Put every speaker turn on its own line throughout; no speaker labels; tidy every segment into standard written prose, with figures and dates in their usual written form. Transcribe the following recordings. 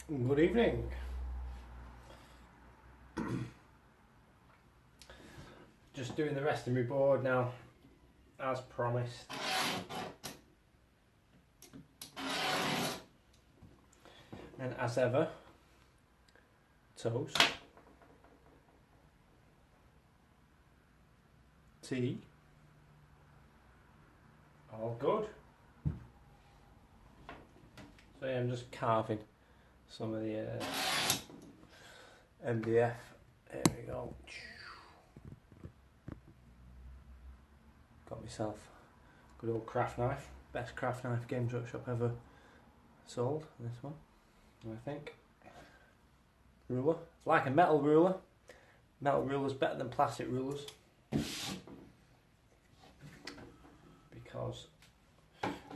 Good evening. Just doing the rest of my board now, as promised. And as ever, toast, tea, all good. So yeah, I'm just carving some of the MDF. There we go. Got myself a good old craft knife. Best craft knife Games Workshop ever sold. This one, I think. Ruler. It's like a metal ruler. Metal ruler's better than plastic rulers because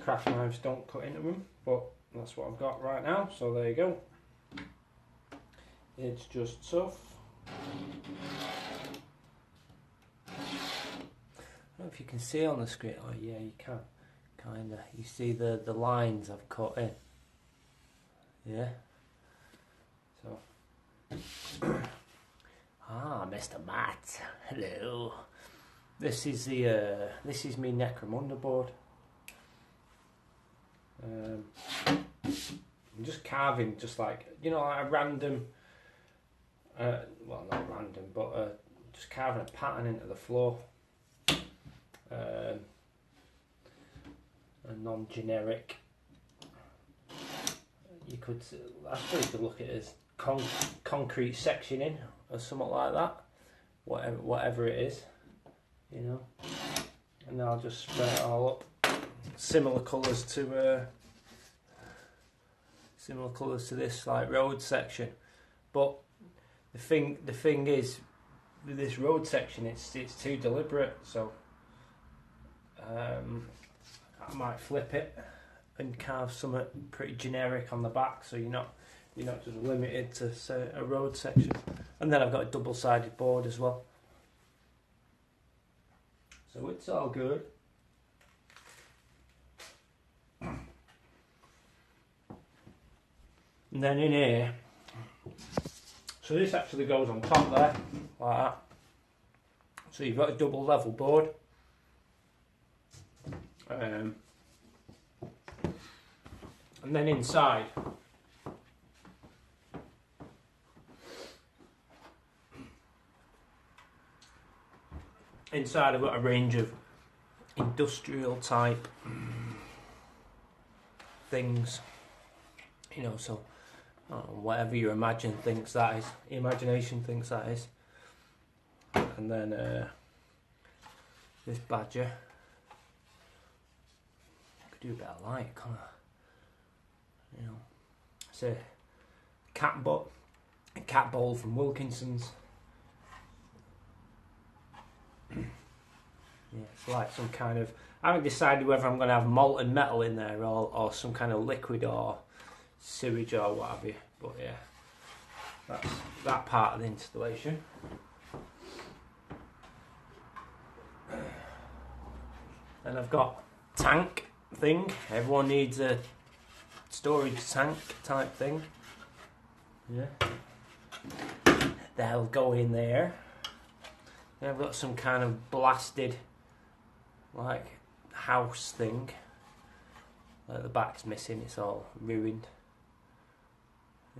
craft knives don't cut into them. But that's what I've got right now. So there you go. It's just tough. I don't know if you can see on the screen. Oh yeah, you can. Kinda. You see the lines I've cut in. Yeah. So. Ah, Mr. Matt. Hello. This is the this is me necromunda board. I'm just carving, just like, you know, like a random. Well, not random, but just carving a pattern into the floor. A non-generic. You could, I suppose you could look at it as concrete sectioning or something like that. Whatever it is, you know. And then I'll just spread it all up. Similar colours to this like road section, but the thing is, with this road section, it's too deliberate. So I might flip it and carve something pretty generic on the back, so you're not just limited to, say, a road section. And then I've got a double-sided board as well, so it's all good. And then in here, so this actually goes on top there, like that. So you've got a double level board. And then inside, I've got a range of industrial type things, you know, so whatever your imagination thinks that is. And then this badger. Could do a bit of light, can't I? You know, it's a cat bowl from Wilkinson's. Yeah, it's like some kind of. I haven't decided whether I'm going to have molten metal in there or some kind of liquid or sewage or what have you. But yeah, that's that part of the installation. Then I've got tank thing. Everyone needs a storage tank type thing. Yeah, they'll go in there. Then I've got some kind of blasted, like, house thing. Like the back's missing, it's all ruined.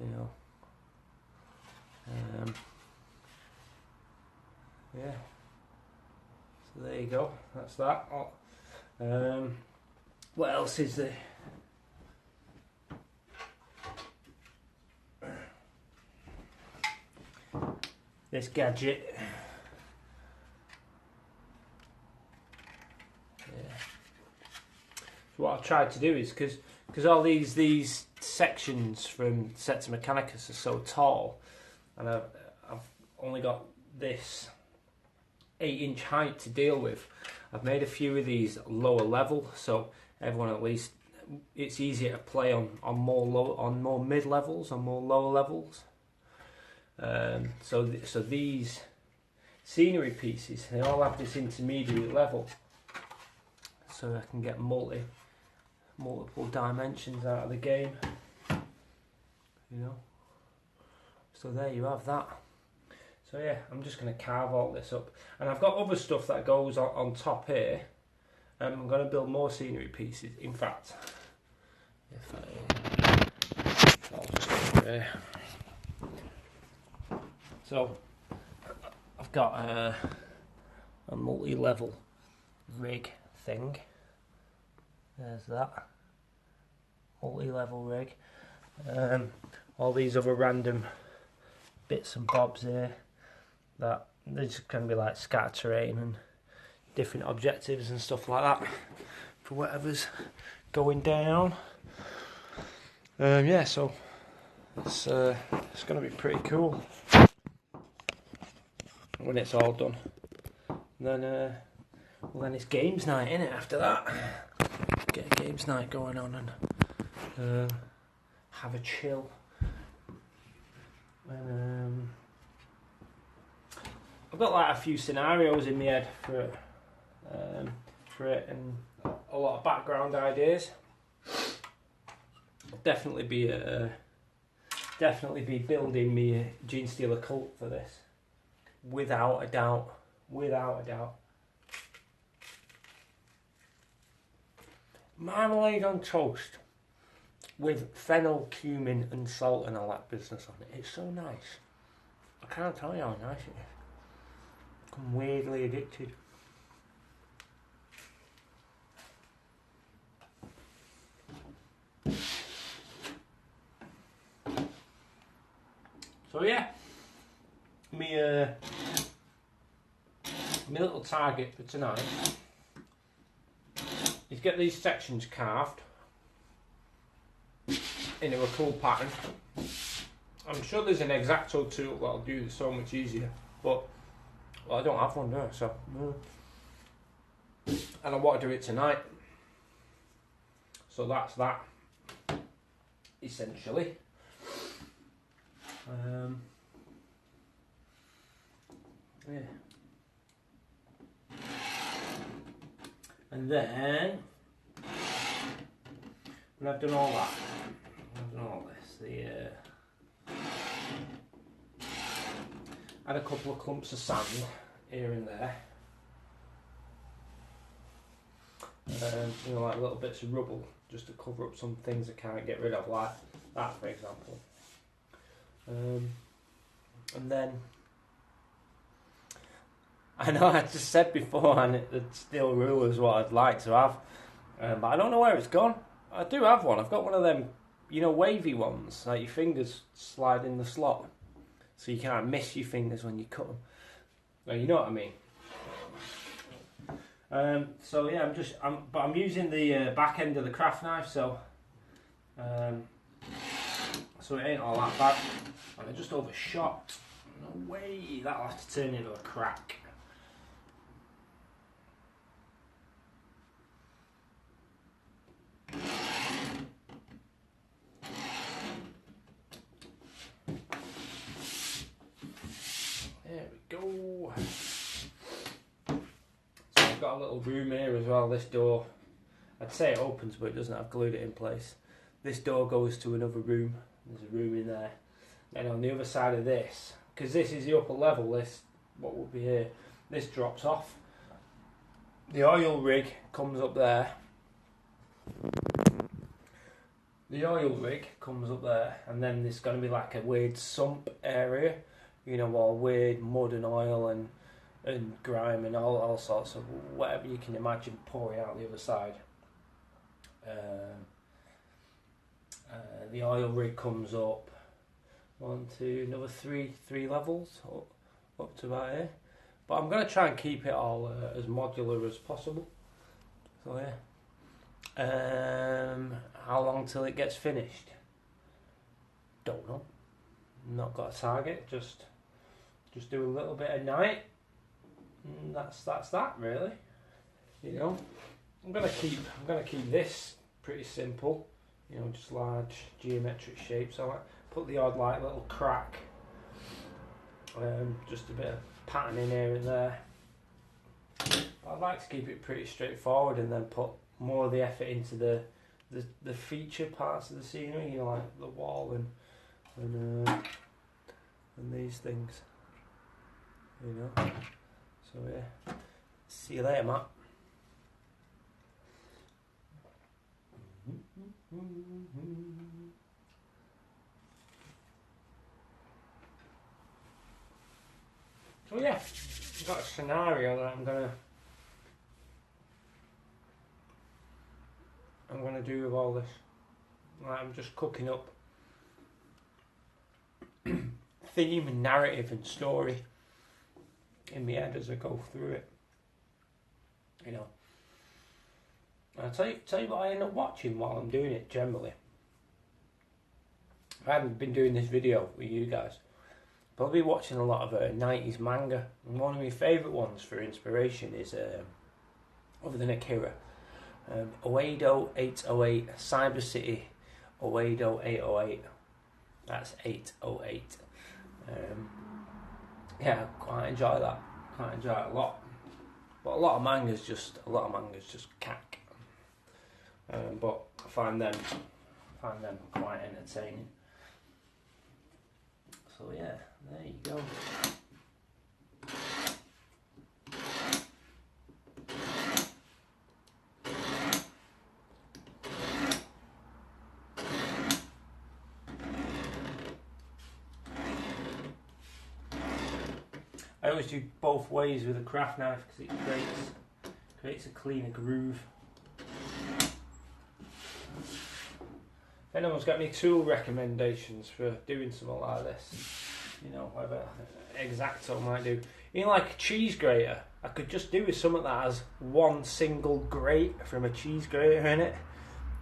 You know. Yeah. So there you go. That's that. What else is there? This gadget. What I've tried to do is, because all these sections from Sets Mechanicus are so tall, and I've only got this 8-inch height to deal with. I've made a few of these lower level, so everyone, at least it's easier to play on more mid levels, on more lower levels. So these scenery pieces, they all have this intermediate level, so I can get multiple dimensions out of the game, you know. So there you have that. So yeah, I'm just going to carve all this up. And I've got other stuff that goes on top here. I'm going to build more scenery pieces. In fact, if I'll just go there. So I've got a multi-level rig thing. There's that. Multi-level rig. All these other random bits and bobs here that they're just going to be like scatter terrain and different objectives and stuff like that for whatever's going down. Yeah, so it's going to be pretty cool when it's all done. And then then it's games night, innit? After that, get a games night going on and have a chill. And I've got like a few scenarios in my head for it and a lot of background ideas. I'll definitely be building me a Gene Stealer cult for this, without a doubt. Marmalade on toast with fennel, cumin and salt and all that business on it. It's so nice. I can't tell you how nice it is. I'm weirdly addicted. So yeah, my little target for tonight is get these sections carved into a cool pattern. I'm sure there's an X-Acto tool that'll do this so much easier, but well, I don't have one there, so and I want to do it tonight. So that's that, essentially. Yeah. And then when I've done all that, add a couple of clumps of sand here and there, like little bits of rubble just to cover up some things I can't get rid of, like that for example. And then I know I just said before, and the steel ruler is what I'd like to have, but I don't know where it's gone. I do have one. I've got one of them, wavy ones, like your fingers slide in the slot, so you can't miss your fingers when you cut them. Well, you know what I mean. So yeah, I'm using the back end of the craft knife, so it ain't all that bad. And I just overshot. No way, that'll have to turn into a crack. There we go. So I've got a little room here as well. This door, I'd say it opens, but it doesn't. I've glued it in place. This door goes to another room. There's a room in there. And on the other side of this, because this is the upper level, what would be here, this drops off. The oil rig comes up there. And then there's going to be like a weird sump area, all weird mud and oil and grime and all sorts of whatever you can imagine pouring out the other side. The oil rig comes up 1, 2, another three levels up to about here. But I'm going to try and keep it all as modular as possible. So yeah. How long till it gets finished? Don't know. Not got a target. Just do a little bit at night. And that's that really. I'm gonna keep this pretty simple. Just large geometric shapes. I like put the odd little crack. Just a bit of patterning here and there. I'd like to keep it pretty straightforward and then put more of the effort into the feature parts of the scenery, like the wall and and these things, you know. So yeah, see you later, Matt. So yeah, I've got a scenario that I'm gonna do with all this. Like, I'm just cooking up theme and narrative and story in my head as I go through it. You know. I'll tell you what I end up watching while I'm doing it generally. I haven't been doing this video with you guys. Probably watching a lot of 90s manga. And one of my favourite ones for inspiration is, other than Akira, Oedo 808, Cyber City, Oedo 808. That's 808. Yeah, quite enjoy that. Quite enjoy it a lot. But a lot of mangas just cack. But I find them quite entertaining. So yeah, there you go. I always do both ways with a craft knife because it creates a cleaner groove. If anyone's got any tool recommendations for doing something like this, you know, whatever X-Acto might do. You know, like a cheese grater, I could just do with something that has one single grate from a cheese grater in it.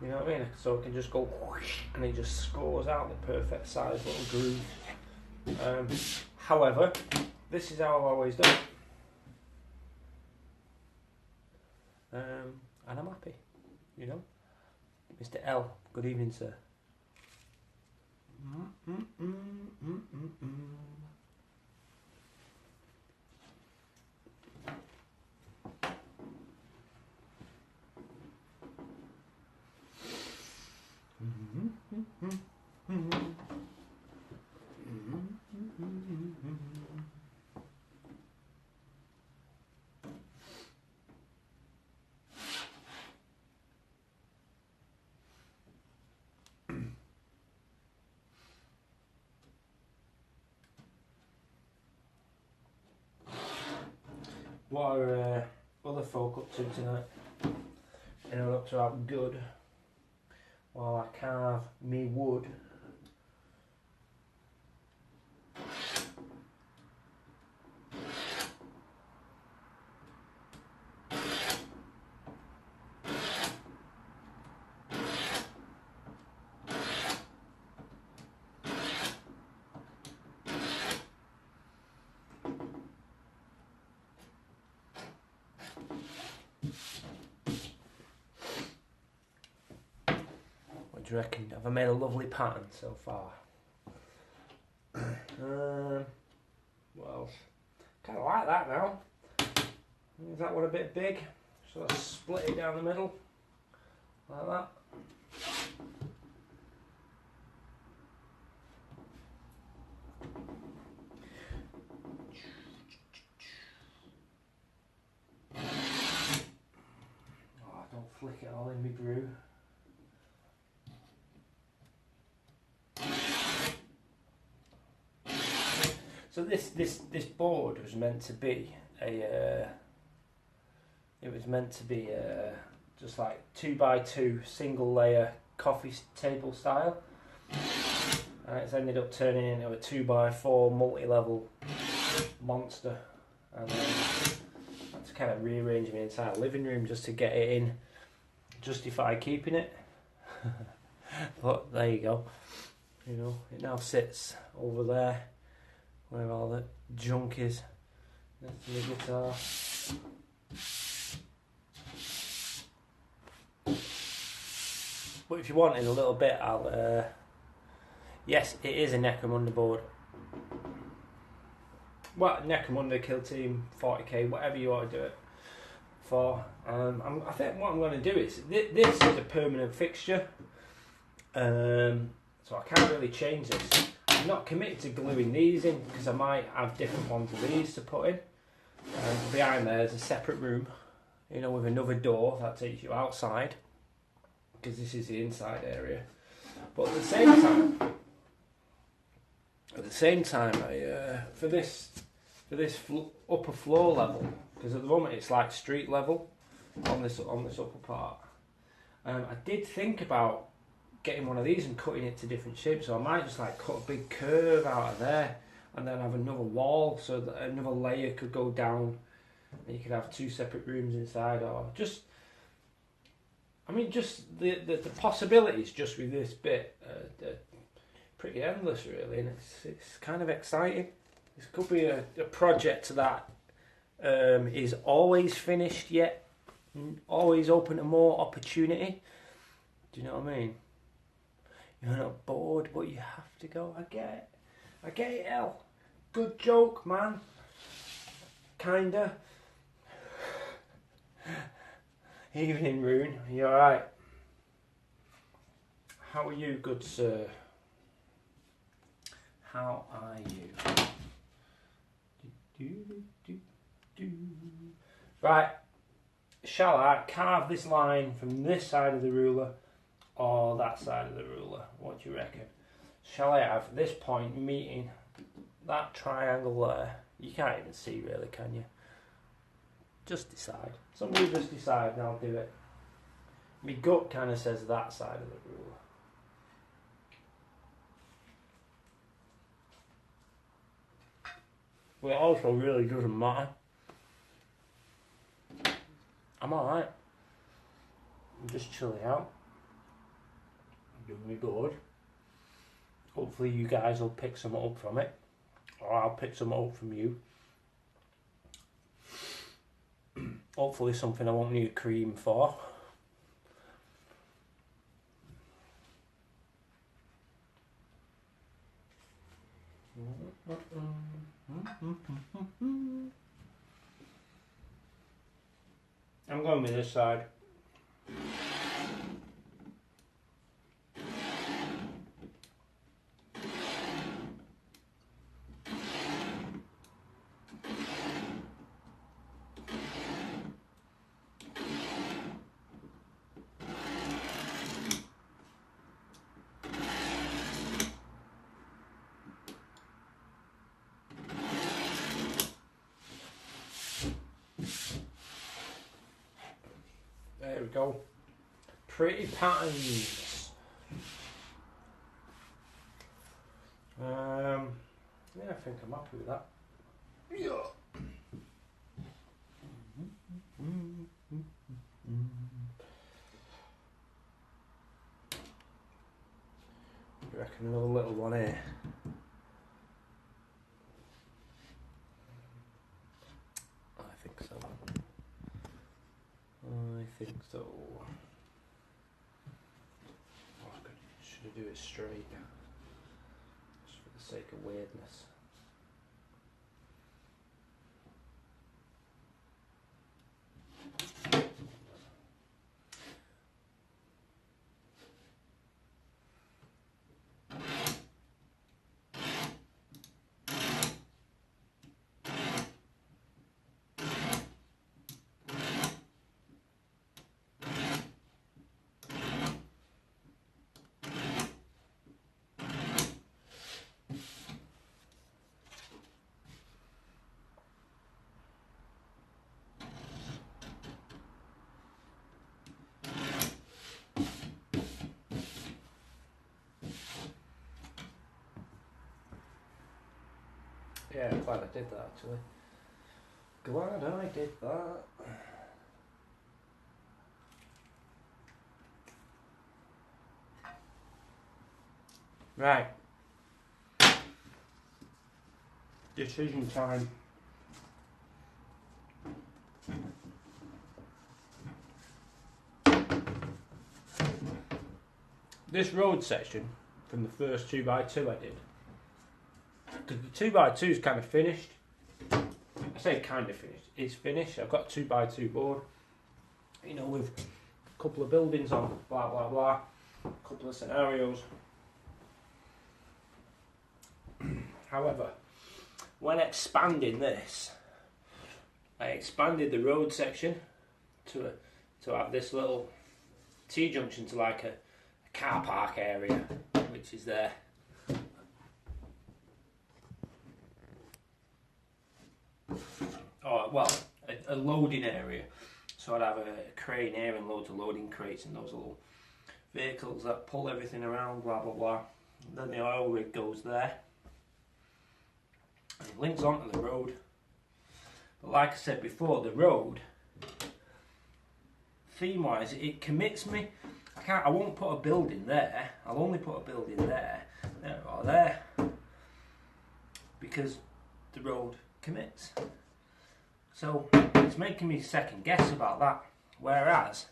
You know what I mean? So it can just go whoosh, and it just scores out the perfect size little groove. However, this is how I've always done it. And I'm happy, you know. Mr. L, good evening, sir. What are other folk up to tonight? Anyone up to have good while I carve me wood? What do you reckon? Have I made a lovely pattern so far? What else? Kind of like that now. Is that one a bit big? Sort of split it down the middle, like that. Oh, don't flick it all in my brew. So this board was meant to be just like 2x2 single layer coffee table style, and it's ended up turning into a 2x4 multi-level monster, and I had to kind of rearrange my entire living room just to get it in, justify keeping it. But there you go. You know, it now sits over there where all the junk is next to the guitar. But if you want in a little bit, I'll yes, it is a necromunda board. Well, necromunda, kill team, 40k, whatever you want to do it for. I think what I'm going to do is this is a permanent fixture, so I can't really change this. I not committed to gluing these in because I might have different ones of these to put in. Behind there's a separate room, you know, with another door that takes you outside because this is the inside area. But at the same time, for this upper floor level, because at the moment it's like street level on this upper part. I did think about getting one of these and cutting it to different shapes, so I might just like cut a big curve out of there and then have another wall so that another layer could go down and you could have two separate rooms inside, or just, I mean, just the possibilities just with this bit are pretty endless really, and it's kind of exciting. This could be a project that is always finished yet always open to more opportunity. Do you know what I mean? You're not bored, but you have to go. I get it, El. Good joke, man. Kinda. Evening, Rune. You alright? How are you, good sir? How are you? Right. Shall I carve this line from this side of the ruler or that side of the ruler? What do you reckon? Shall I have this point meeting that triangle there? You can't even see really, can you? Just decide. Somebody just decide and I'll do it. My gut kind of says that side of the ruler. But it also really doesn't matter. I'm alright. I'm just chilling out. I'm doing me good. Hopefully you guys will pick some up from it. Or I'll pick some up from you. Hopefully something I won't need cream for. I'm going with this side. There we go. Pretty patterns. Yeah, I think I'm happy with that. Yeah. You reckon another little one here? I think so. I think so. Oh, should I do it straight? Just for the sake of weirdness. Yeah, I'm glad I did that actually. Glad I did that. Right. Decision time. This road section from the first 2x2 I did. Because the 2x2 is kind of finished. I say kind of finished. It's finished. I've got a 2x2 board. You know, with a couple of buildings on, blah blah blah. A couple of scenarios. However, when expanding this, I expanded the road section to have this little T-junction to like a car park area, which is there. Oh, well, a loading area. So I'd have a crane here and loads of loading crates and those little vehicles that pull everything around, blah blah blah. And then the oil rig goes there. And it links onto the road. But like I said before, the road, theme-wise, it commits me. I won't put a building there. I'll only put a building there or there, because the road commits. So it's making me second guess about that. Whereas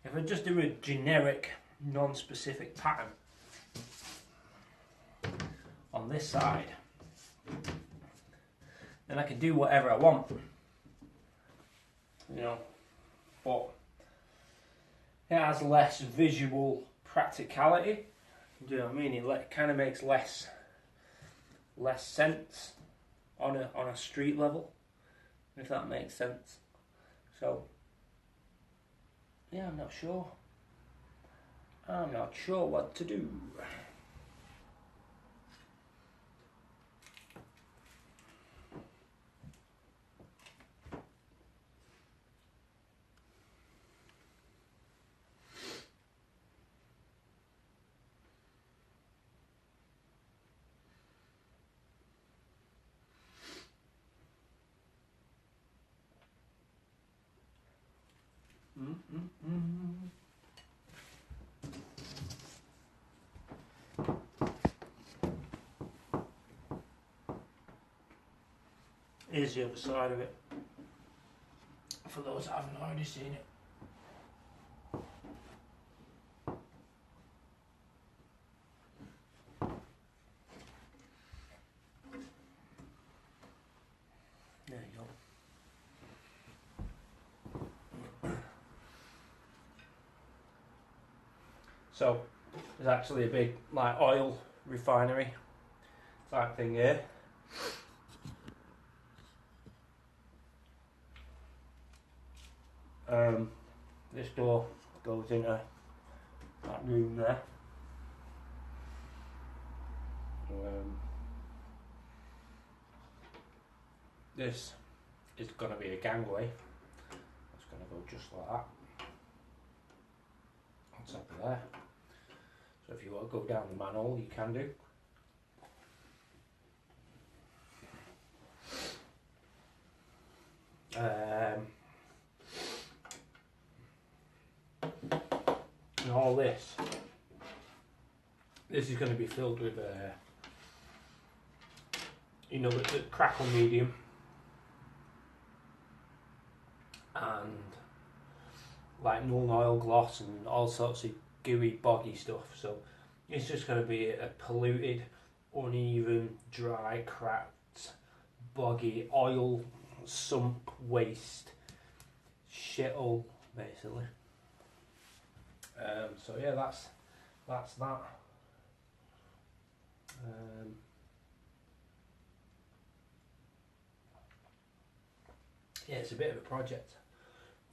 if I just do a generic, non-specific pattern on this side, then I can do whatever I want, you know. But it has less visual practicality. Do you know what I mean? It kind of makes less sense on a street level, if that makes sense. So yeah, I'm not sure. I'm not sure what to do. Here's the other side of it, for those that haven't already seen it. There you go. So there's actually a big like oil refinery type thing here. This door goes into that room there. This is going to be a gangway. It's going to go just like that on top of there. So if you want to go down the manhole, you can do. And all this is going to be filled with you know, the crackle medium and like null oil gloss and all sorts of gooey boggy stuff. So it's just going to be a polluted, uneven, dry, cracked, boggy, oil sump waste shithole basically. So yeah, that's that. Yeah, it's a bit of a project.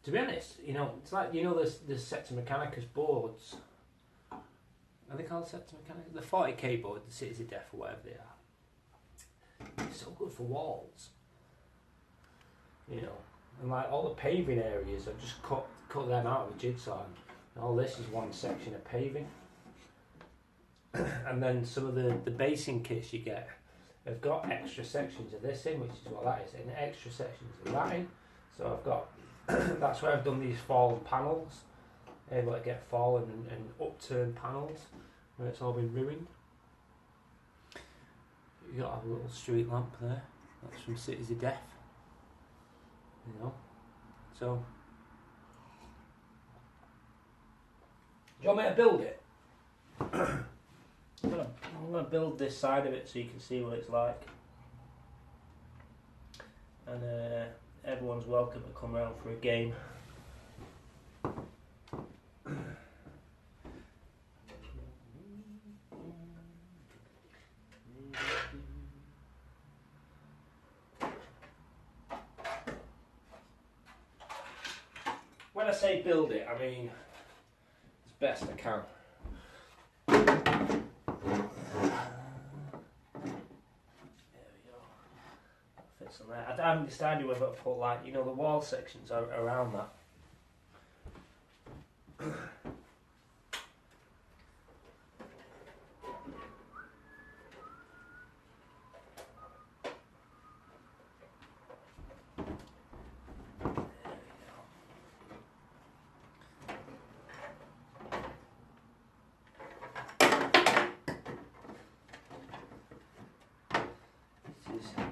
To be honest, you know, it's like, you know, there's Sector Mechanicus boards. Are they called Sector Mechanicus? The 40k board, the Cities of Death or whatever they are. It's so good for walls. You know, and like all the paving areas, I've just cut them out with a jigsaw. And all this is one section of paving. And then some of the basing kits you get have got extra sections of this in, which is what that is, and extra sections of that in. So I've got, that's where I've done these fallen panels, able to get fallen and upturned panels where it's all been ruined. You've got to have a little street lamp there, that's from Cities of Death, you know. So, do you want me to build it? I'm going to build this side of it so you can see what it's like. And everyone's welcome to come round for a game. I say build it, I mean as best I can. On there. I haven't decided whether to put, like, you know, the wall sections around that.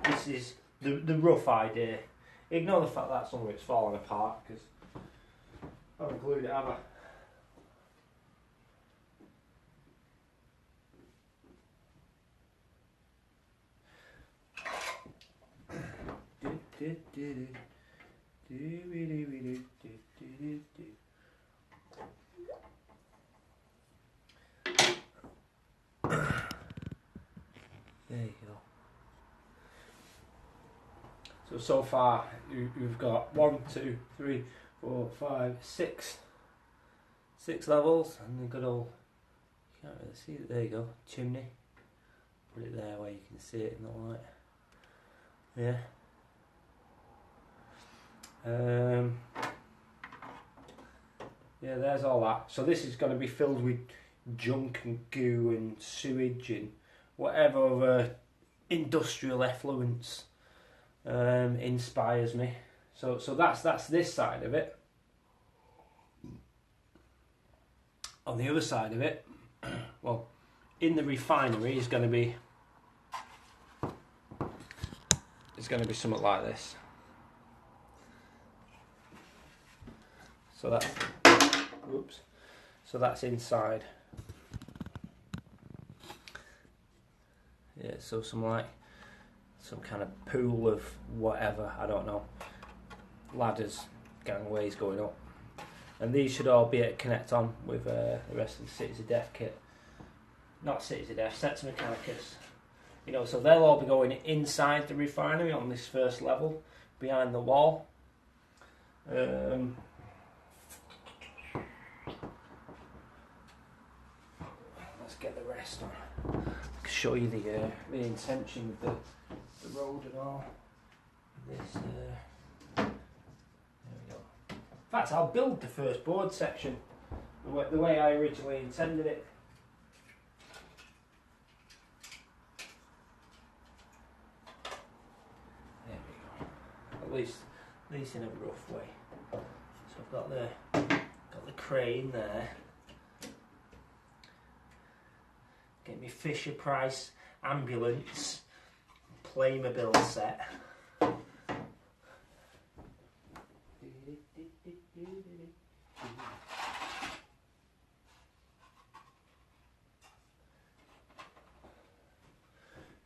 This is the rough idea. Ignore the fact that some of it's falling apart because I haven't glued it, have I? There you go. So far you've got 1, 2, 3, 4, 5, 6 levels, and the good old, you can't really see it, there you go, chimney. Put it there where you can see it in the light. Yeah. Yeah, there's all that. So this is going to be filled with junk and goo and sewage and whatever other industrial effluence inspires me. So that's this side of it. On the other side of it, well, in the refinery is going to be, it's going to be something like this. So that's, whoops. So that's inside. Yeah, so some kind of pool of whatever, I don't know. Ladders, gangways going up. And these should all be able to connect on with the rest of the Cities of Death kit. Not Cities of Death, Sets Mechanicus. You know, so they'll all be going inside the refinery on this first level, behind the wall. Let's get the rest on. I can show you the intention of the road and all. This. There we go. In fact, I'll build the first board section the way I originally intended it. There we go. At least in a rough way. So I've got the crane there. Get me Fisher Price ambulance Playmobil set.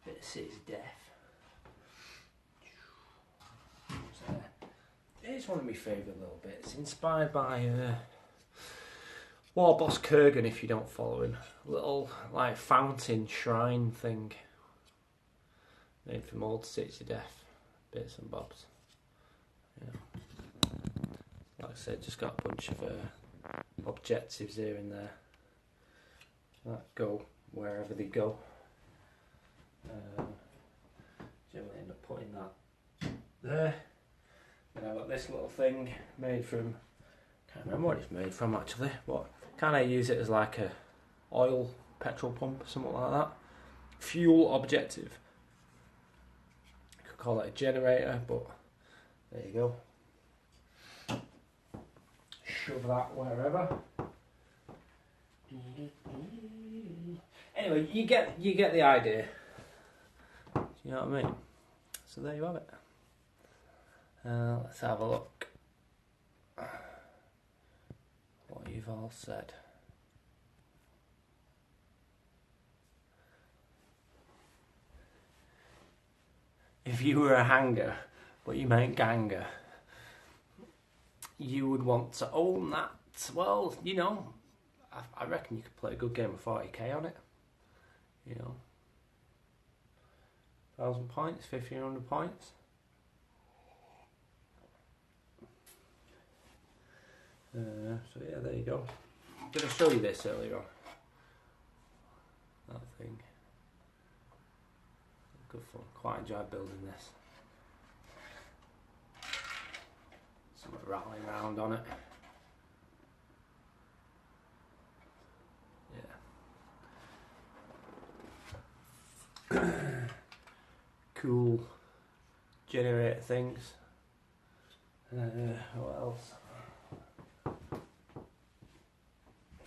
Bit of Cities of Death. It's one of my favourite little bits. Inspired by War Boss Kurgan, if you don't follow him. Little like fountain shrine thing. Made from old Cities of Death. Bits and bobs. Yeah. Like I said, just got a bunch of objectives here and there. That go wherever they go. Generally end up putting that there. Then I've got this little thing made from, can't remember what it's made from actually, but kind of use it as like a oil petrol pump or something like that. Fuel objective. You could call it a generator, but there you go. Shove that wherever. Anyway, you get the idea. Do you know what I mean? So there you have it. Let's have a look what you've all said. If you were a hanger, but you meant ganger, you would want to own that. Well, you know, I reckon you could play a good game of 40k on it. You know, 1,000 points, 1,500 points. So yeah, there you go. I'm going to show you this earlier on. That thing. Good fun. Quite enjoyed building this. Something rattling around on it. Yeah. Cool generator things. What else?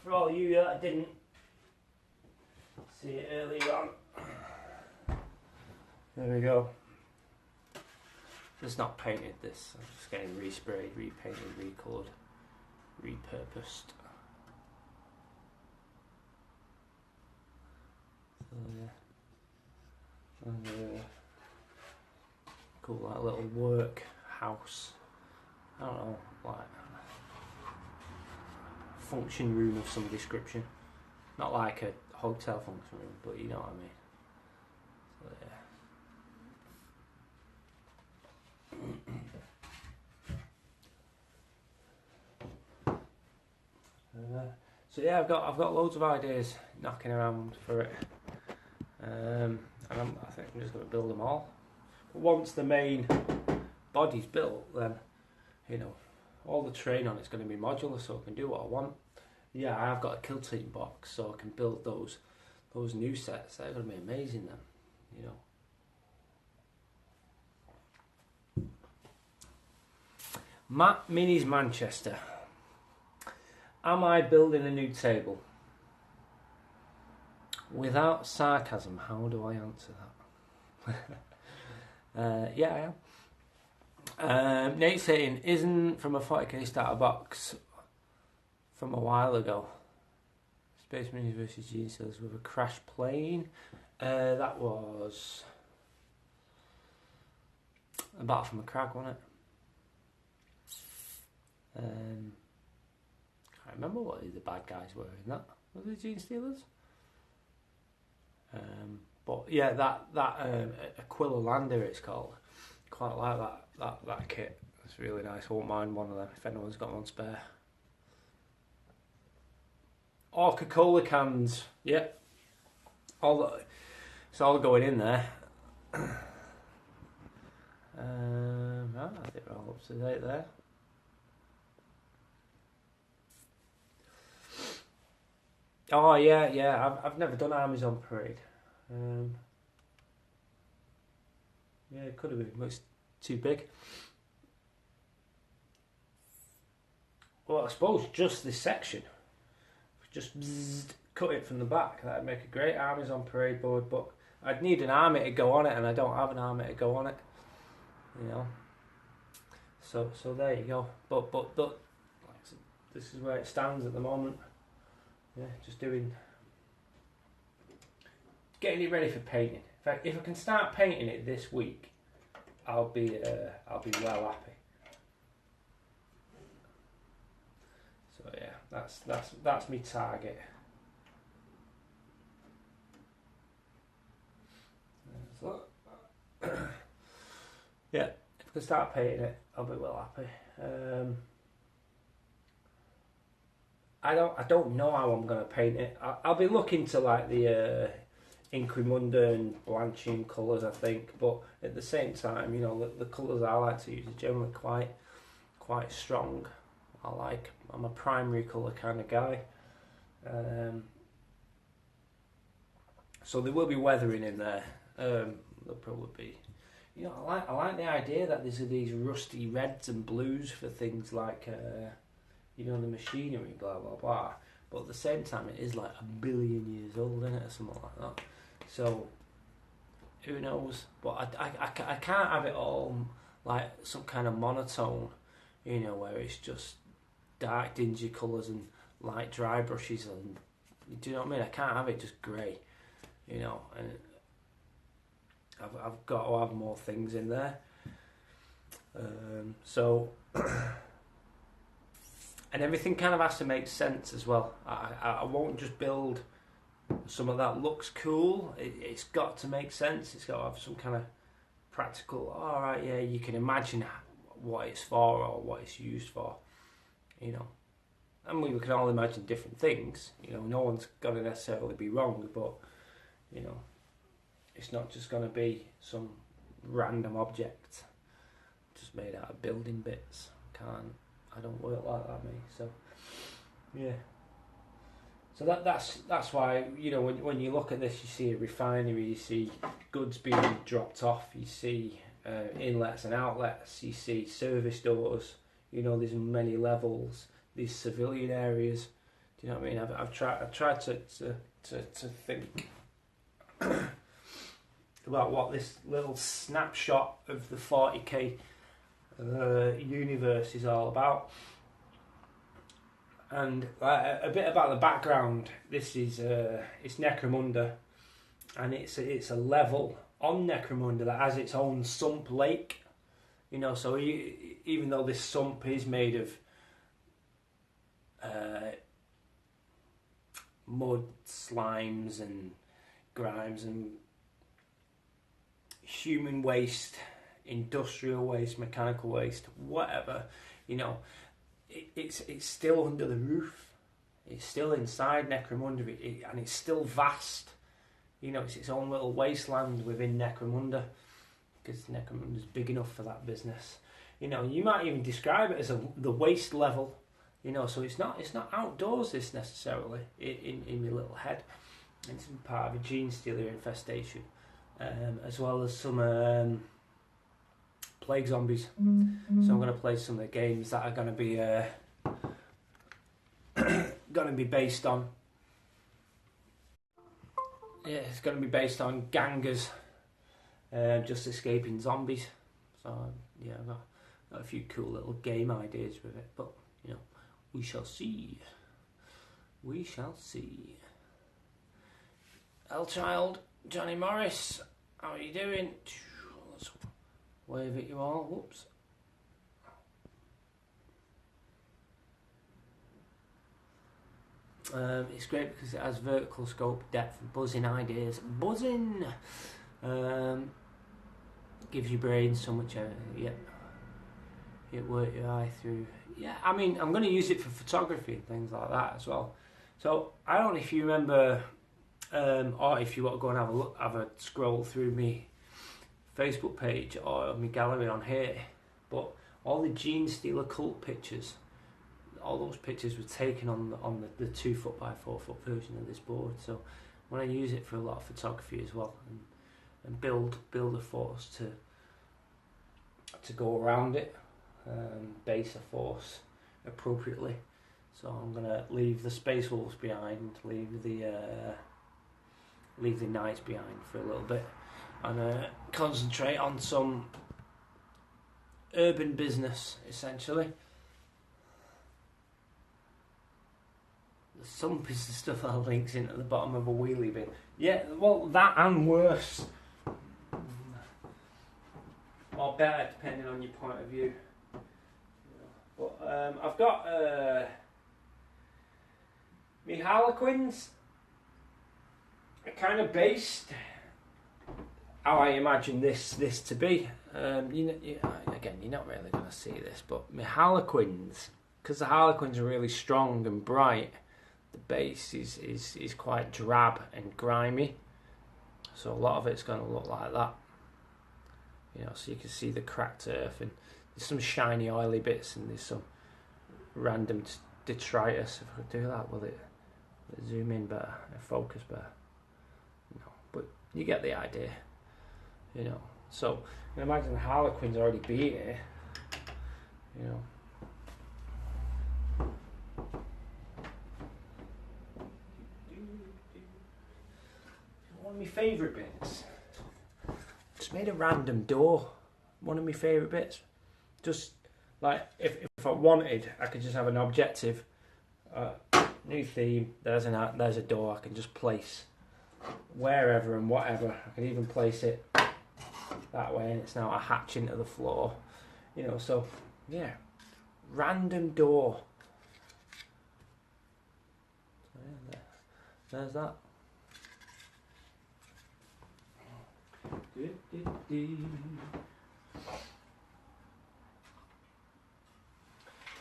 For all you that didn't see it earlier on, there we go. Just not painted this, I'm just getting resprayed, repainted, recoloured, repurposed. So yeah. And cool, like little work house. I don't know, like function room of some description. Not like a hotel function room, but you know what I mean. So yeah. So yeah, I've got loads of ideas knocking around for it, and I think I'm just going to build them all. But once the main body's built, then you know all the terrain on it's going to be modular, so I can do what I want. Yeah, I've got a kilting box, so I can build those new sets. They're going to be amazing then, you know. Matt Minis Manchester. Am I building a new table? Without sarcasm, how do I answer that? Yeah, I am. Nate's saying, isn't from a 40k starter box from a while ago. Space Marines versus Gene Stealers with a crash plane. That was a Battle from a Crag, wasn't it? Can't remember what the bad guys were in that. Were they Gene Stealers? But yeah, that Aquila Lander it's called. Quite like that kit. It's really nice. I won't mind one of them if anyone's got one spare. Oh, Coca-Cola cans. Yeah. It's all going in there. I think we're all up to date there. Oh yeah. I've never done Armies on Parade. Yeah, it could have been, but it's too big. Well, I suppose just this section. Just cut it from the back. That'd make a great Armies on Parade board, but I'd need an army to go on it, and I don't have an army to go on it. You know. So there you go. But this is where it stands at the moment. Yeah, just getting it ready for painting. In fact, if I can start painting it this week, I'll be well happy. So yeah, that's my target. So, yeah, if I can start painting it, I'll be well happy. I don't know how I'm going to paint it. I'll be looking to like the necromunda and blanching colours, I think. But at the same time, you know, the colours I like to use are generally quite strong. I'm a primary colour kind of guy. So there will be weathering in there. There'll probably be. You know, I like the idea that there's these rusty reds and blues for things like. You know, the machinery, blah blah blah. But at the same time, it is like 1 billion years old, isn't it, or something like that. So who knows? But I can't have it all like some kind of monotone, you know, where it's just dark, dingy colours and light dry brushes, and do you know what I mean? I can't have it just grey, you know. And I've got to have more things in there. So. And everything kind of has to make sense as well. I won't just build something that looks cool. It's got to make sense. It's got to have some kind of practical, alright, yeah, you can imagine what it's for or what it's used for, you know. and we can all imagine different things. You know, no one's going to necessarily be wrong, but you know, it's not just going to be some random object just made out of building bits. I don't work like that, mate. So yeah. So that's why, you know, when you look at this, you see a refinery, you see goods being dropped off, you see inlets and outlets, you see service doors. You know, there's many levels. These civilian areas. Do you know what I mean? I've tried to think about what this little snapshot of the 40k universe is all about. And a bit about the background. This is it's Necromunda, and it's a level on Necromunda that has its own sump lake. You know, so even though this sump is made of mud, slimes, and grimes, and human waste, industrial waste, mechanical waste, whatever, you know. It's still under the roof. It's still inside Necromunda, and it's still vast. You know, it's its own little wasteland within Necromunda, because Necromunda's big enough for that business. You know, you might even describe it as the waste level. You know, so it's not outdoors this necessarily in your little head. It's part of a gene stealer infestation, as well as some plague zombies. So I'm going to play some of the games that are going to be based on. Yeah, it's going to be based on gangers just escaping zombies. So yeah, I've got a few cool little game ideas with it, but you know, we shall see. We shall see. L-Child, Johnny Morris, how are you doing? Let's wave at you all. Whoops. It's great because it has vertical scope, depth, buzzing ideas. Buzzing! Gives your brain so much, it work your eye through. Yeah, I mean, I'm going to use it for photography and things like that as well. So, I don't know if you remember, or if you want to go and have a scroll through me Facebook page or my gallery on here, but all the Gene Stealer cult pictures, all those pictures were taken on the 2 foot by 4 foot version of this board. So when I use it for a lot of photography as well, and build a force to go around it, base a force appropriately. So I'm gonna leave the Space Wolves behind, leave the Knights behind for a little bit, and concentrate on some urban business, essentially. The sump is the stuff that links into the bottom of a wheelie bin. Yeah, well, that and worse. Or better, depending on your point of view. But I've got me Harlequins are kind of based how I imagine this to be. Again, you're not really going to see this, but my Harlequins, because the Harlequins are really strong and bright, the base is quite drab and grimy. So a lot of it's going to look like that. You know, so you can see the cracked earth, and there's some shiny oily bits, and there's some random detritus. If I could do that, will it zoom in better, focus better? No, but you get the idea. You know, so you can imagine the Harlequins already being here. You know. One of my favourite bits. Just made a random door. One of my favourite bits. Just like if I wanted, I could just have an objective. New theme. There's a door I can just place wherever and whatever. I can even place it that way, and it's now a hatch into the floor. You know, so yeah, random door. So yeah, there's that.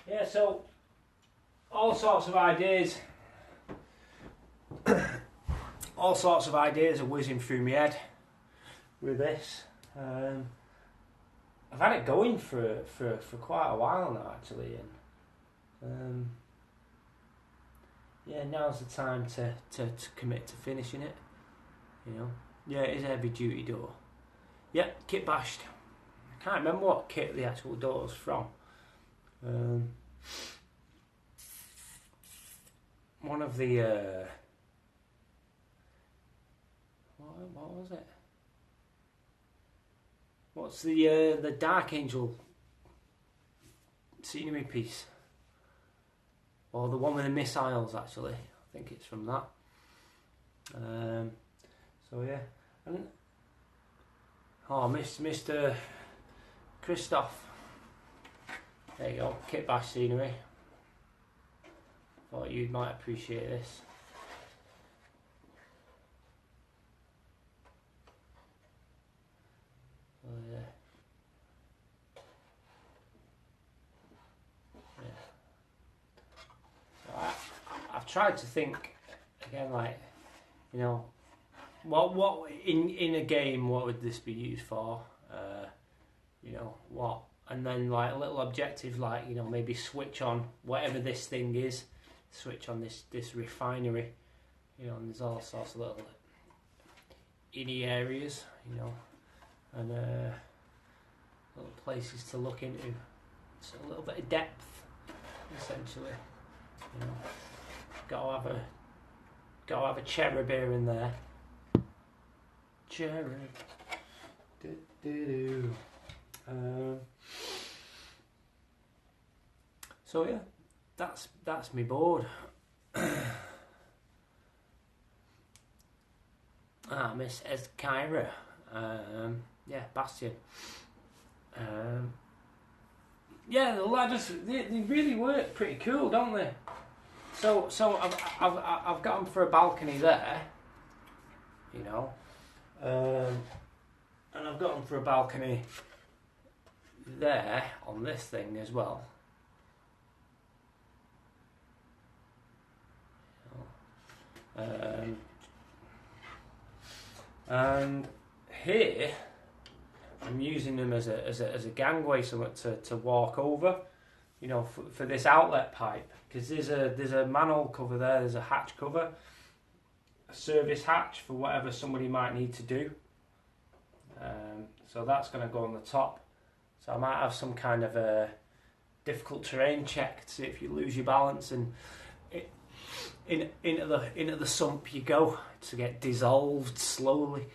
Yeah, so all sorts of ideas. All sorts of ideas are whizzing through my head with this. I've had it going for quite a while now, actually, and yeah, now's the time to commit to finishing it. You know, yeah, it is a heavy duty door. Yeah, kit bashed. I can't remember what kit the actual door's from. One of the what was it? What's the Dark Angel scenery piece? Or the one with the missiles, actually. I think it's from that. So yeah. And, Mr. Christoph. There you go, kit bash scenery. Thought you might appreciate this. So yeah. I've tried to think again, like, you know, what in a game, what would this be used for? You know, what, and then like a little objective, like, you know, maybe switch on whatever this thing is, switch on this refinery, you know, and there's all sorts of little inny areas, you know, and little places to look into. It's a little bit of depth, essentially, you know. Gotta have a cherub here and there. Cherub. So yeah, that's me board. Miss Ezkyra. Yeah, Bastion. Yeah, the ladders, they really work pretty cool, don't they? So I've got them for a balcony there, you know, and I've got them for a balcony there on this thing as well. And here I'm using them as a gangway, something to walk over, you know, for this outlet pipe, because there's a manhole cover there, there's a hatch cover, a service hatch for whatever somebody might need to do. So that's going to go on the top. So I might have some kind of a difficult terrain check to see if you lose your balance and into the sump you go, to get dissolved slowly.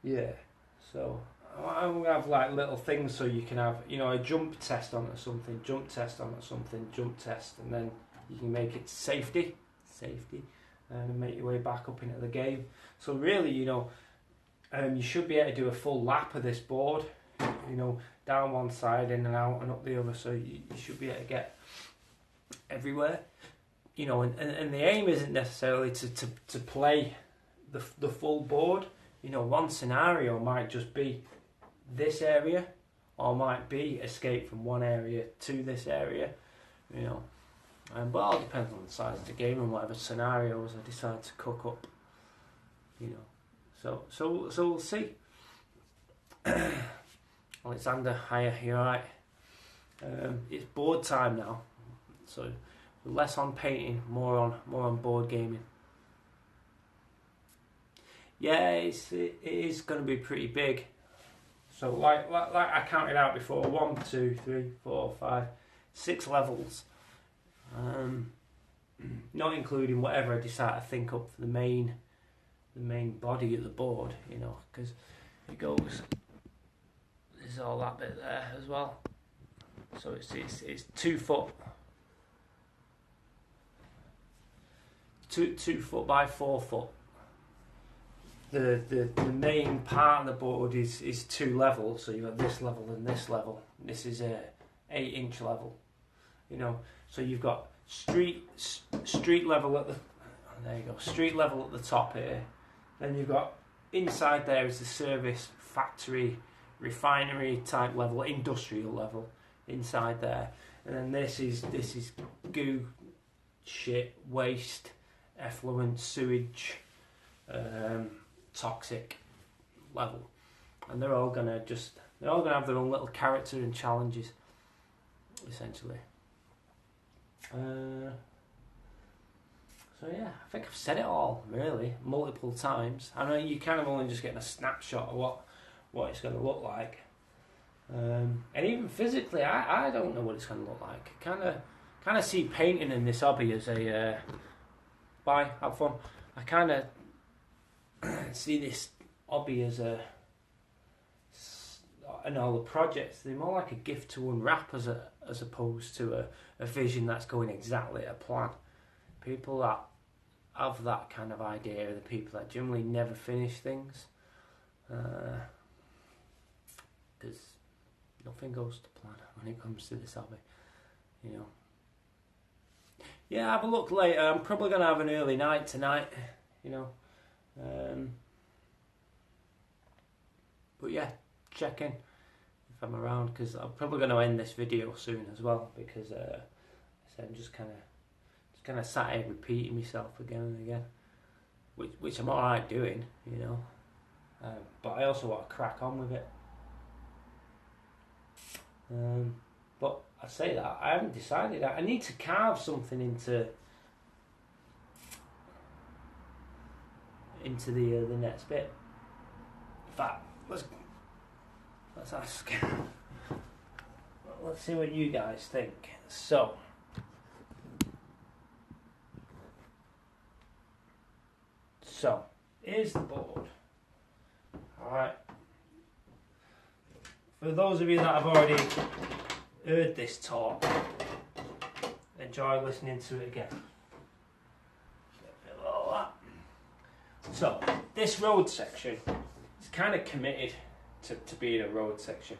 Yeah, so I'm gonna have like little things so you can have, you know, a jump test onto something, jump test onto something, jump test, and then you can make it safety, and make your way back up into the game. So really, you know, you should be able to do a full lap of this board, you know, down one side, in and out, and up the other. So you should be able to get everywhere, you know, and the aim isn't necessarily to play the full board. You know, one scenario might just be this area, or might be escape from one area to this area, you know, but it all depends on the size of the game and whatever scenarios I decide to cook up, you know. So we'll see. Alexander, hiya, you alright? It's board time now, so less on painting, more on board gaming. Yeah, it is going to be pretty big. So like I counted out before, 1, 2, 3, 4, 5, 6 levels. Not including whatever I decide to think up for the main body of the board, you know, because it goes. There's all that bit there as well. So it's 2 foot. 2 foot by 4 foot. The main part of the board is 2 levels, so you've got this level and this level. This is a 8-inch level, you know. So you've got street level at the, there you go, street level at the top here. Then you've got inside there is the service, factory, refinery type level, industrial level. inside there, and then this is goo, shit, waste, effluent, sewage, toxic level, and they're all gonna have their own little character and challenges, essentially. So yeah, I think I've said it all, really, multiple times. I know you kind of only just getting a snapshot of what it's going to look like. And even physically, I don't know what it's going to look like. Kind of see painting in this hobby as a bye, have fun. I kind of see this hobby as and all the projects, they're more like a gift to unwrap as opposed to a vision that's going exactly to plan. People that have that kind of idea are the people that generally never finish things, because nothing goes to plan when it comes to this hobby, you know. Yeah, have a look later. I'm probably going to have an early night tonight, you know. But yeah, check in if I'm around, because I'm probably going to end this video soon as well, because I'm just kind of sat here repeating myself again and again, which I'm alright doing, you know. But I also want to crack on with it. But I say that I haven't decided. I need to carve something into the next bit. In fact, let's ask. Let's see what you guys think. So, here's the board. Alright. For those of you that have already heard this talk, enjoy listening to it again. So, this road section is kind of committed to being a road section.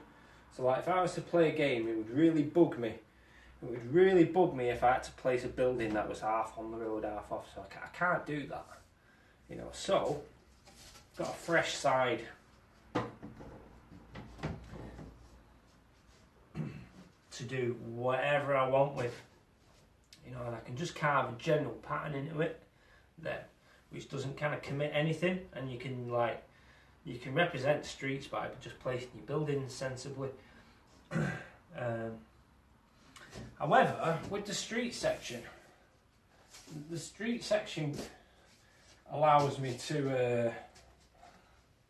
So, like, if I was to play a game, it would really bug me. It would really bug me if I had to place a building that was half on the road, half off. So I can't do that, you know. So, got a fresh side to do whatever I want with, you know, and I can just carve a general pattern into it there, which doesn't kind of commit anything, and you can represent streets by just placing your buildings sensibly. However, with the street section allows me to,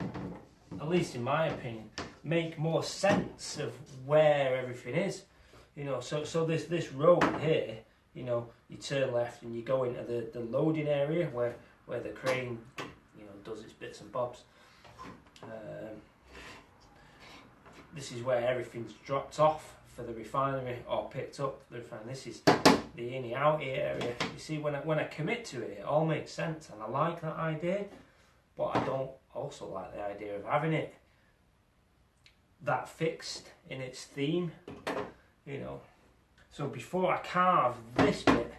at least in my opinion, make more sense of where everything is. You know, so this road here, you know, you turn left and you go into the loading area where the crane, you know, does its bits and bobs. This is where everything's dropped off for the refinery, or picked up for the refinery. This is the in out area. You see, when I commit to it, it all makes sense, and I like that idea. But I don't also like the idea of having it that fixed in its theme, you know. So before I carve this bit,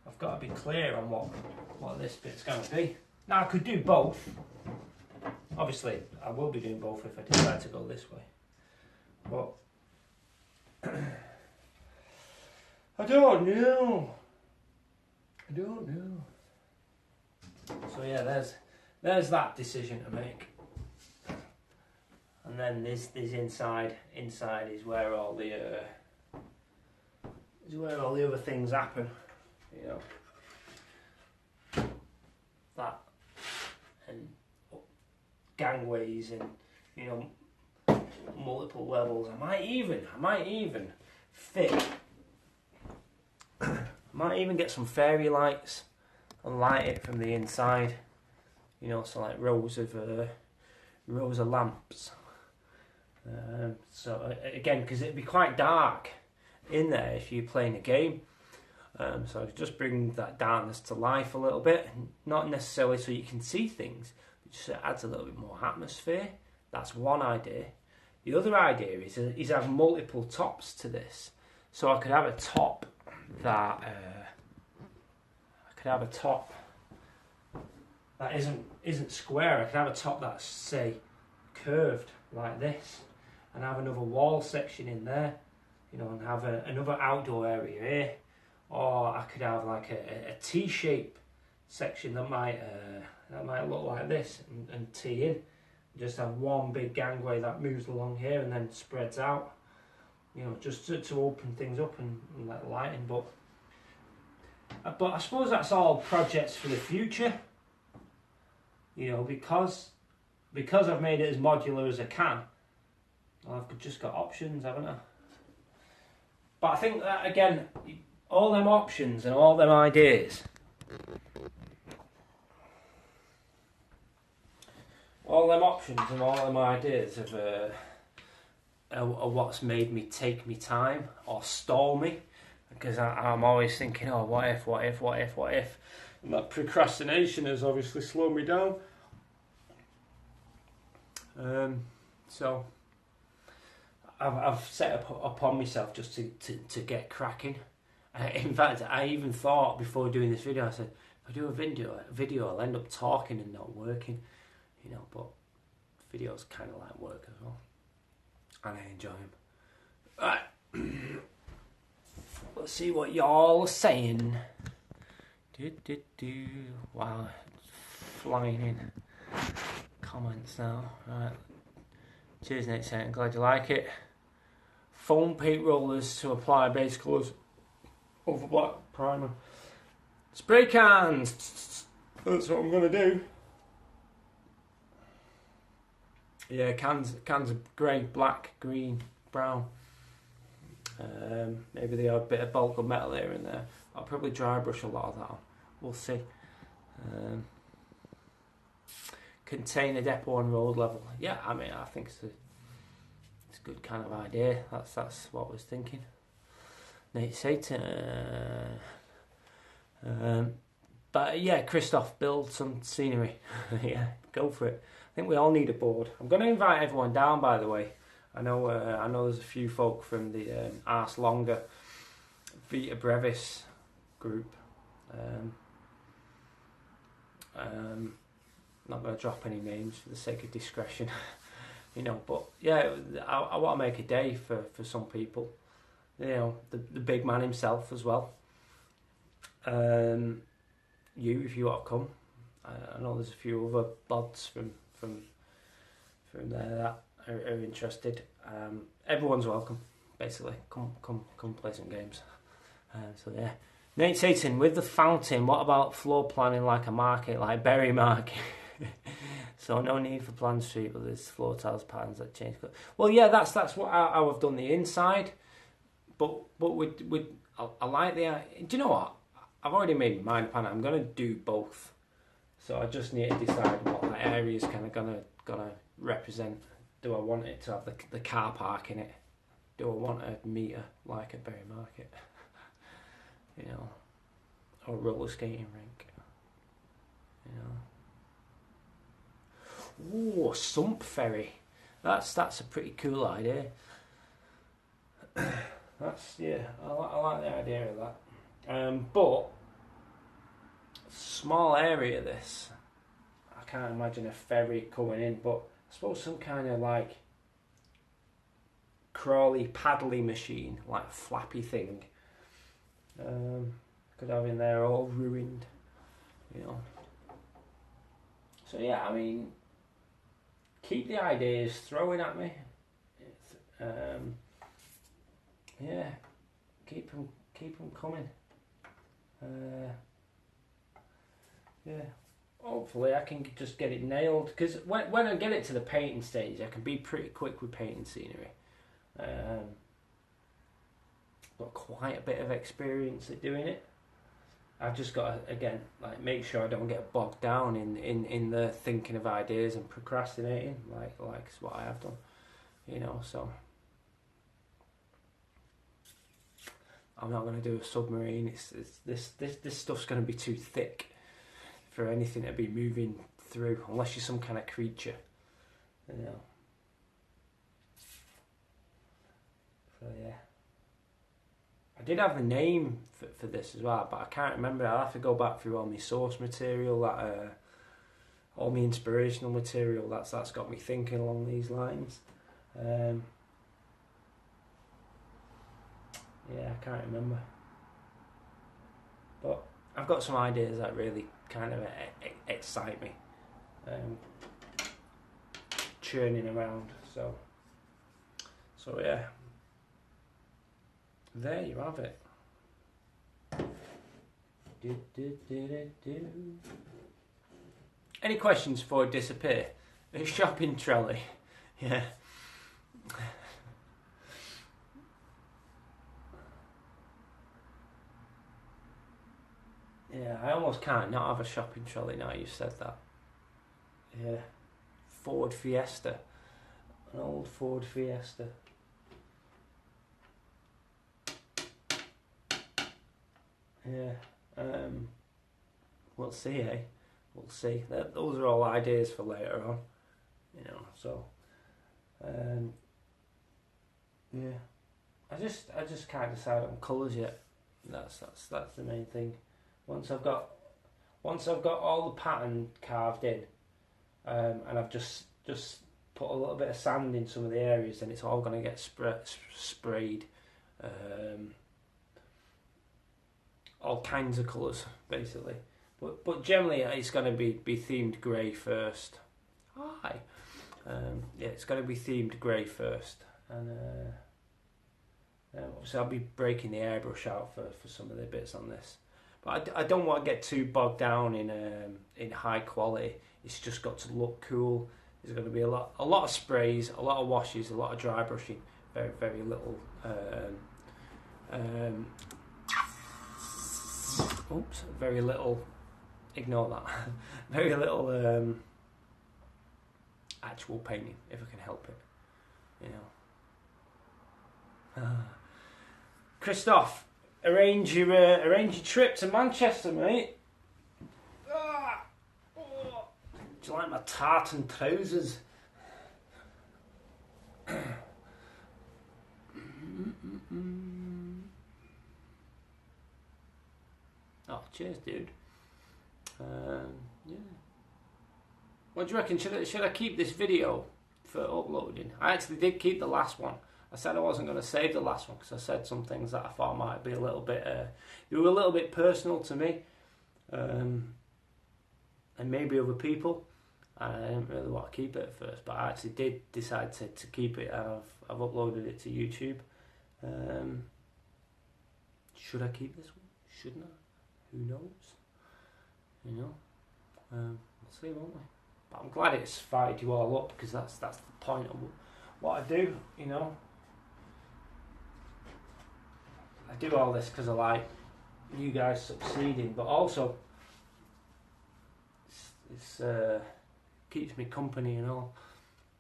I've got to be clear on what this bit's going to be. Now I could do both. Obviously, I will be doing both if I decide to go this way. But I don't know. So yeah, there's that decision to make. And then this inside is where all the other things happen, you know. That and gangways and, you know, multiple levels. I might even fit. I might even get some fairy lights and light it from the inside. You know, so like rows of lamps. So again, because it'd be quite dark in there if you're playing a game. So just bring that darkness to life a little bit, not necessarily so you can see things, but just adds a little bit more atmosphere. That's one idea. The other idea is have multiple tops to this. So I could have a top that isn't square. I could have a top that's, say, curved like this, and have another wall section in there, you know, and have another outdoor area here, or I could have like a T-shape section that might look like this and tee in. Just have one big gangway that moves along here and then spreads out, you know, just to open things up and let light in. But I suppose that's all projects for the future, you know, because I've made it as modular as I can. I've just got options, haven't I? But I think that, again, all them options and all them ideas, are what's made me take me time or stall me, because I'm always thinking, oh, what if? And that procrastination has obviously slowed me down. So I've set upon myself just to get cracking. In fact, I even thought before doing this video, I said, if I do a video, I'll end up talking and not working, you know. But videos kind of like work as well, and I enjoy them. Right, let's see what y'all are saying. Wow, flying in comments now. Right, cheers, Nate. I'm glad you like it. Foam paint rollers to apply base colours over black primer. Spray cans. That's what I'm gonna do. Yeah, cans of grey, black, green, brown. Maybe the odd bit of bulk of metal here and there. I'll probably dry brush a lot of that on. We'll see. Container depot on road level. Yeah, I mean, I think it's a good kind of idea. That's what I was thinking. Nate Satan. But yeah, Christoph, build some scenery. Yeah, go for it. I think we all need a board. I'm going to invite everyone down, by the way. I know there's a few folk from the Ars Longa Vita Brevis group. Not going to drop any names for the sake of discretion. You know, but yeah, I want to make a day for some people. You know, the big man himself as well. You, if you want to come. I know there's a few other lads from there that are interested. Everyone's welcome, basically. Come play some games. So yeah. Nate Satan, with the fountain, what about floor planning like a market, like Berry Market? So no need for planned street, but there's floor tiles patterns that change. Well, yeah, that's what how I've done the inside. But I like the. Do you know what? I've already made my mind up on it. I'm gonna do both. So I just need to decide what that area is kind of gonna represent. Do I want it to have the car park in it? Do I want a meter like a Berry Market? You know, or a roller skating rink. You know. Ooh, sump ferry. That's a pretty cool idea. I like the idea of that. But small area this. I can't imagine a ferry coming in, but I suppose some kind of like crawly paddly machine, like a flappy thing. Could have in there all ruined, you know. So yeah, I mean, keep the ideas throwing at me. Yeah, keep them coming. Yeah, hopefully I can just get it nailed, because when I get it to the painting stage, I can be pretty quick with painting scenery. Got quite a bit of experience at doing it. I've just got to, again, like, make sure I don't get bogged down in the thinking of ideas and procrastinating, like what I have done, you know. So I'm not going to do a submarine. It's this stuff's going to be too thick for anything to be moving through, unless you're some kind of creature, you know. So yeah, I did have a name for this as well, but I can't remember. I'll have to go back through all my source material, all my inspirational material. That's got me thinking along these lines. Yeah, I can't remember. But I've got some ideas that really kind of excite me. Churning around, so yeah. There you have it. Any questions before I disappear? A shopping trolley. Yeah. Yeah, I almost can't not have a shopping trolley now you've said that. Yeah. Ford Fiesta. An old Ford Fiesta. Yeah. We'll see, eh? We'll see. Those are all ideas for later on. You know, so yeah. I just can't decide on colours yet. That's the main thing. Once I've got all the pattern carved in, and I've just put a little bit of sand in some of the areas, then it's all going to get sprayed. All kinds of colours, basically. But generally, it's going to be themed grey first. Hi. Yeah, it's going to be themed grey first, and obviously I'll be breaking the airbrush out for some of the bits on this. But I don't want to get too bogged down in high quality. It's just got to look cool. There's going to be a lot of sprays, a lot of washes, a lot of dry brushing, very little. Very little. Ignore that. Very little actual painting, if I can help it. You know. Christoph, arrange your trip to Manchester, mate. Do you like my tartan trousers? Oh, cheers, dude. Yeah. What do you reckon? Should I keep this video for uploading? I actually did keep the last one. I said I wasn't going to save the last one because I said some things that I thought might be a little bit, they were a little bit personal to me, and maybe other people. I didn't really want to keep it at first, but I actually did decide to keep it. I've uploaded it to YouTube. Should I keep this one? Shouldn't I? Who knows? You know, we'll see, won't we? But I'm glad it's fired you all up because that's the point of what I do. You know, I do all this because I like you guys succeeding, but also it's keeps me company and all.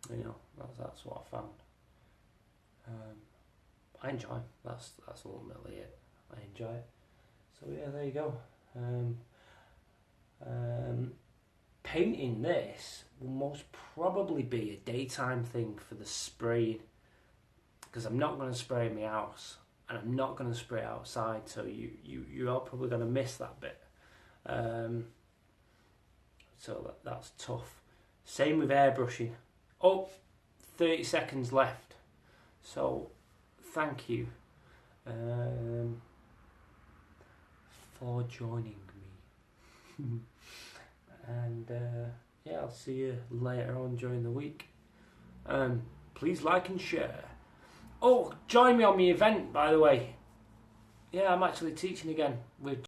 You know, that's what I found. I enjoy. That's ultimately it. I enjoy it. So yeah, there you go. Painting this will most probably be a daytime thing for the spraying, because I'm not going to spray in my house and I'm not going to spray outside, so you are probably going to miss that bit. So that's tough. Same with airbrushing. 30 seconds left, so thank you for joining me. And yeah, I'll see you later on during the week. Please like and share. Oh, join me on my event, by the way. Yeah, I'm actually teaching again with